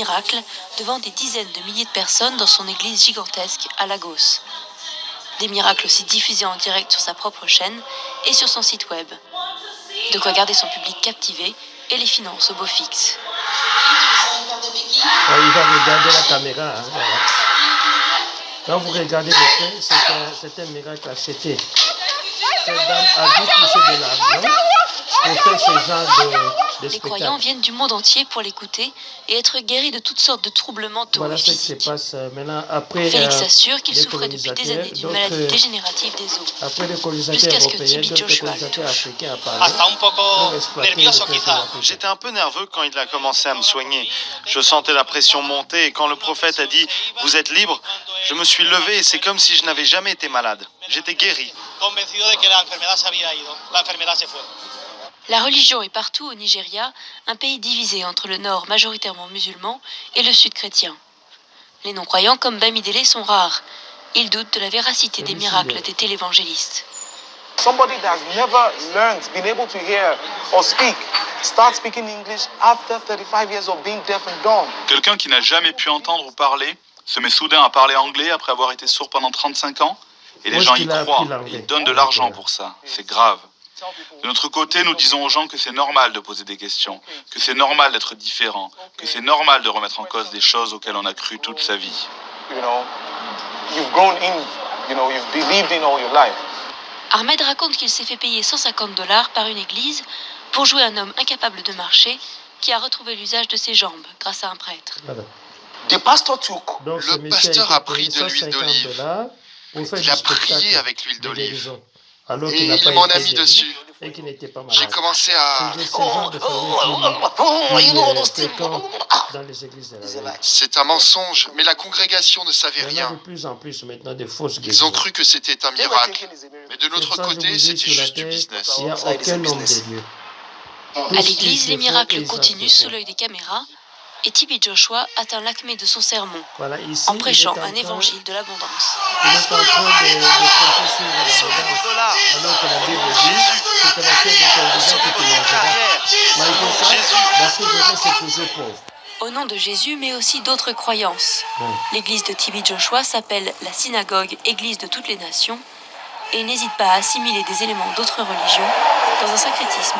Miracle devant des dizaines de milliers de personnes dans son église gigantesque à Lagos. Des miracles aussi diffusés en direct sur sa propre chaîne et sur son site web. De quoi garder son public captivé et les finances au beau fixe. Il va regarder la caméra. Hein, voilà. Quand vous regardez de près, c'est un miracle acheté. Cette dame a dû toucher de l'argent pour faire ce genre de Les croyants viennent du monde entier pour l'écouter et être guéris de toutes sortes de troubles mentaux voilà et ce qui se physiques. passe maintenant après. Félix assure qu'il les souffrait depuis des années d'une maladie dégénérative des os. Après les colonisateurs Jusqu'à ce que européens, Tibi d'autres Joshua le colonisateurs touche. africains apparaissent Hasta un poco pour exploiter nervioso le peuple quizá. africain. J'étais un peu nerveux quand il a commencé à me soigner. Je sentais la pression monter et quand le prophète a dit « Vous êtes libre », je me suis levé et c'est comme si je n'avais jamais été malade. J'étais guéri. Convencido de que la enfermedad se había ido. La enfermedad se fue. La religion est partout au Nigeria, un pays divisé entre le nord majoritairement musulman et le sud chrétien. Les non-croyants comme Bamidele sont rares. Ils doutent de la véracité des miracles des télévangélistes. Somebody that has never learned, been able to hear or speak, start speaking English after 35 years of being deaf and dumb. Quelqu'un qui n'a jamais pu entendre ou parler se met soudain à parler anglais après avoir été sourd pendant 35 ans et les gens y croient, et ils donnent de l'argent pour ça. C'est grave. De notre côté, nous disons aux gens que c'est normal de poser des questions, que c'est normal d'être différent, que c'est normal de remettre en cause des choses auxquelles on a cru toute sa vie. You've grown in, you've believed in all your life. Ahmed raconte qu'il s'est fait payer $150 par une église pour jouer un homme incapable de marcher qui a retrouvé l'usage de ses jambes grâce à un prêtre. Voilà. The pastor took. Donc, Le ce monsieur pasteur été a pris payé de l'huile d'olive. $150 pour faire Il du a spectacle prié avec l'huile de d'olive. guérison, alors Et qu'il n'a il pas m'en été a mis guéri dessus. et qu'il n'était pas J'ai malade. commencé à... C'est ce genre de famille qui fréquente dans les églises de la ville. C'est un mensonge, mais la congrégation ne savait Il y en a de rien. plus en plus maintenant des fausses Ils guérisons. ont cru que c'était un They were miracle. thinking it's a miracle. Mais de C'est l'autre pour ça que je côté, vous dis, c'était sur la juste du terre, business. il n'y a aucun homme de Dieu. À l'église, les miracles continuent sous l'œil des caméras et Tibi Joshua atteint l'acmé de son sermon Voilà, ici, en prêchant il est en un train- évangile de l'abondance. Il est en train de prêcher sur l'abondance, alors que la Bible dit c'est à la chair des convergents que tu mangeras. Malgré ça, la souveraineté, c'est toujours pauvre. Au nom de Jésus, mais aussi d'autres croyances. Ouais. L'église de Tibi Joshua s'appelle la synagogue Église de toutes les nations et il n'hésite pas à assimiler des éléments d'autres religions dans un syncrétisme